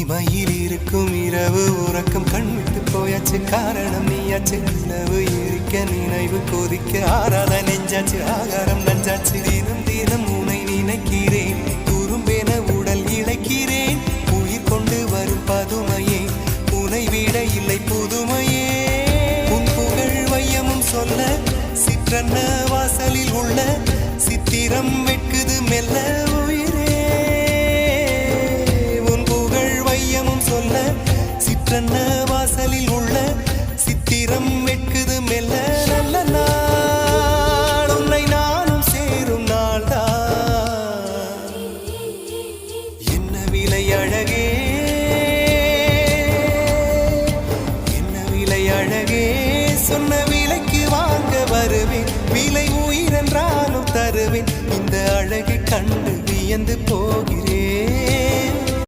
தனிமையில் இருக்கும் இரவு உறக்கம் கண்விட்டு போயாச்சு காரணம் நீயாச்சு நிலவு எரிக்க நினைவு கொதிக்க ஆறாத நெஞ்சாச்சு ஆகாரம் நஞ்சாச்சு தினம் தினம் உனை நினைக்கிறேன் குறும்பென உடல் இழைக்கிறேன் உயிர் கொண்டு வரும் பதுமையே உனை விட இல்லை புதுமையே உன் புகழ் வையமும் சொல்ல சிற்றன்ன வாசலில் உள்ள சித்திரம் வெட்குது மெல்ல உயிரே உன் புகழ் வையமும் சொல்ல சிற்றன்ன வாசலில் உள்ள சித்திரம் வெட்குது மெல்ல நல்ல நாள் உன்னை நானும் சேரும் நாள்தான் என்ன விலை அழகே என்ன விலை அழகே சொன்ன விலைக்கு வாங்க வருவேன் விலை உயிரென்றாலும் தருவேன் இந்த அழகை கண்டு வியந்து போகிறேன்